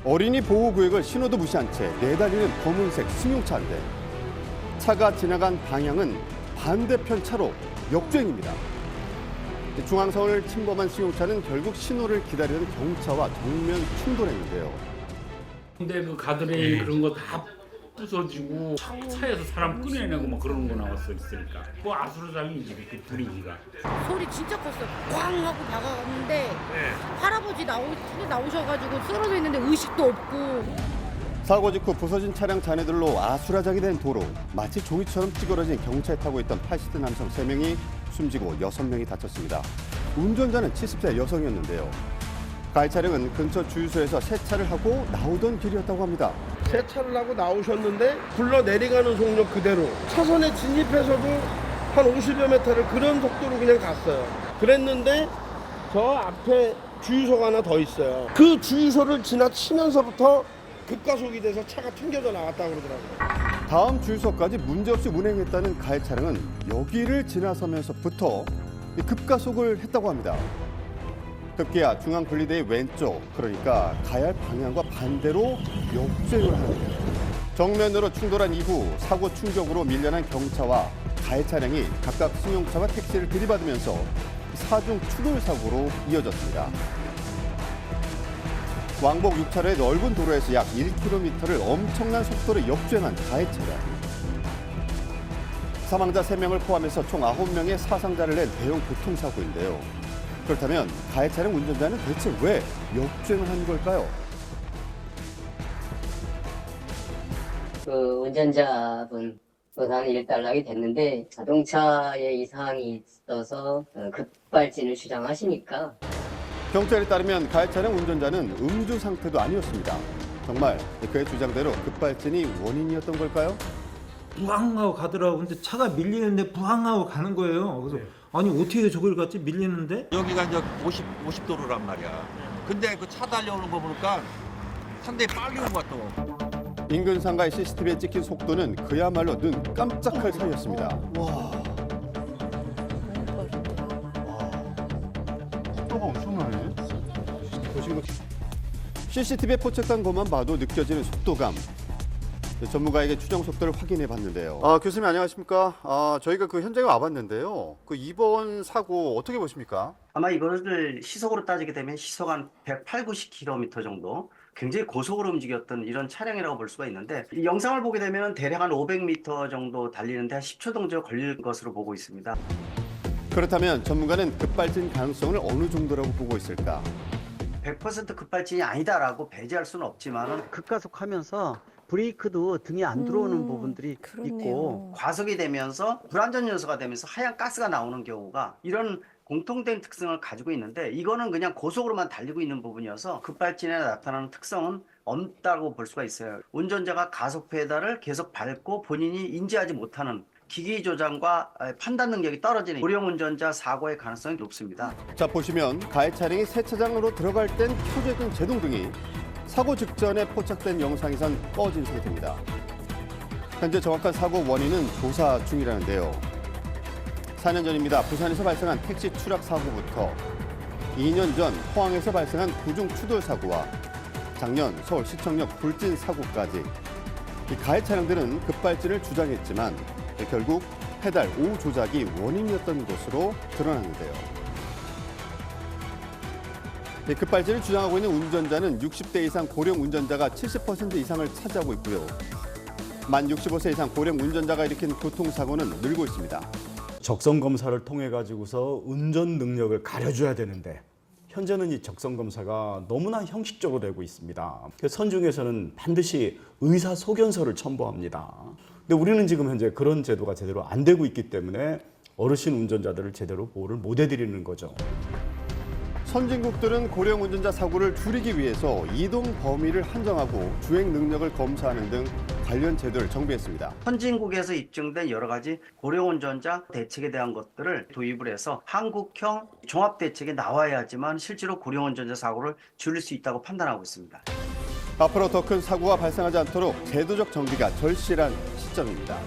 어린이 보호구역을 신호도 무시한 채 내달리는 검은색 승용차인데 차가 지나간 방향은 반대편 차로 역주행입니다. 중앙선을 침범한 승용차는 결국 신호를 기다리는 경차와 정면 충돌했는데요. 근데 그 가드레일 그런 거 다 부서지고 차에서 사람 꺼내내고 막 그런 거 있으니까 뭐 아수라장이지 그 분위기가. 소리 진짜 컸어요. 꽝 하고 다가갔는데 할아버지 나오셔가지고 쓰러져 있는데 의식도 없고. 사고 직후 부서진 차량 잔해들로 아수라장이 된 도로. 마치 종이처럼 찌그러진 경차에 타고 있던 80대 남성 3명이 숨지고 6명이 다쳤습니다. 운전자는 70세 여성이었는데요. 가해 차량은 근처 주유소에서 세차를 하고 나오던 길이었다고 합니다. 세차를 하고 나오셨는데 굴러 내려가는 속력 그대로 차선에 진입해서도 한 50여 미터를 그런 속도로 그냥 갔어요. 그랬는데 저 앞에 주유소가 하나 더 있어요. 그 주유소를 지나치면서부터 급가속이 돼서 차가 튕겨져 나왔다고 그러더라고요. 다음 주유소까지 문제없이 운행했다는 가해 차량은 여기를 지나서면서부터 급가속을 했다고 합니다. 급기야 중앙분리대의 왼쪽, 그러니까 가야 할 방향과 반대로 역주행을 하는데요. 정면으로 충돌한 이후 사고 충격으로 밀려난 경차와 가해 차량이 각각 승용차와 택시를 들이받으면서 사중 추돌 사고로 이어졌습니다. 왕복 6차로의 넓은 도로에서 약 1km를 엄청난 속도로 역주행한 가해 차량. 사망자 3명을 포함해서 총 9명의 사상자를 낸 대형 교통사고인데요. 그렇다면 가해 차량 운전자는 대체 왜 역주행을 한 걸까요? 그 운전자분 부상이 일단락이 됐는데 자동차에 이상이 있어서 급발진을 주장하시니까 경찰에 따르면 가해 차량 운전자는 음주 상태도 아니었습니다. 정말 그의 주장대로 급발진이 원인이었던 걸까요? 부항하고 가더라고. 근데 차가 밀리는데 부항하고 가는 거예요. 그래서 아니 어떻게 저걸 갔지 밀리는데? 여기가 이제 50도로란 말이야. 근데 그 차 달려오는 거 보니까 상당히 빨리 온 것 같아. 인근 상가의 CCTV에 찍힌 속도는 그야말로 눈 깜짝할 사이였습니다. 속도가 엄청나네. CCTV에 포착된 것만 봐도 느껴지는 속도감. 전문가에게 추정 속도를 확인해 봤는데요. 교수님 안녕하십니까? 저희가 그 현장에 와봤는데요. 그 이번 사고 어떻게 보십니까? 아마 이거를 시속으로 따지게 되면 시속 한 108, 90km 정도 굉장히 고속으로 움직였던 이런 차량이라고 볼 수가 있는데 이 영상을 보게 되면 대략 한 500m 정도 달리는데 한 10초 정도 걸릴 것으로 보고 있습니다. 그렇다면 전문가는 급발진 가능성을 어느 정도라고 보고 있을까? 100% 급발진이 아니다라고 배제할 수는 없지만 급가속하면서 브레이크도 등에 안 들어오는 부분들이 있고 과속이 되면서 불안전 요소가 되면서 하얀 가스가 나오는 경우가 이런 공통된 특성을 가지고 있는데 이거는 그냥 고속으로만 달리고 있는 부분이어서 급발진에 나타나는 특성은 없다고 볼 수가 있어요. 운전자가 가속 페달을 계속 밟고 본인이 인지하지 못하는 기기 조작과 판단 능력이 떨어지는 고령 운전자 사고의 가능성이 높습니다. 자, 보시면 가해 차량이 세차장으로 들어갈 땐 켜져 있던 제동등이 사고 직전에 포착된 영상에선 꺼진 상태입니다. 현재 정확한 사고 원인은 조사 중이라는데요. 4년 전입니다. 부산에서 발생한 택시 추락 사고부터 2년 전 포항에서 발생한 구중 추돌 사고와 작년 서울 시청역 불진 사고까지 이 가해 차량들은 급발진을 주장했지만 결국 페달 O 조작이 원인이었던 것으로 드러났는데요. 급발진을 주장하고 있는 운전자는 60대 이상 고령 운전자가 70% 이상을 차지하고 있고요. 만 65세 이상 고령 운전자가 일으킨 교통사고는 늘고 있습니다. 적성 검사를 통해 가지고서 운전 능력을 가려줘야 되는데 현재는 이 적성 검사가 너무나 형식적으로 되고 있습니다. 선중에서는 반드시 의사 소견서를 첨부합니다. 근데 우리는 지금 현재 그런 제도가 제대로 안 되고 있기 때문에 어르신 운전자들을 제대로 보호를 못 해드리는 거죠. 선진국들은 고령 운전자 사고를 줄이기 위해서 이동 범위를 한정하고 주행 능력을 검사하는 등 관련 제도를 정비했습니다. 선진국에서 입증된 여러 가지 고령 운전자 대책에 대한 것들을 도입을 해서 한국형 종합 대책에 나와야지만 실제로 고령 운전자 사고를 줄일 수 있다고 판단하고 있습니다. 앞으로 더 큰 사고가 발생하지 않도록 제도적 정비가 절실한 시점입니다.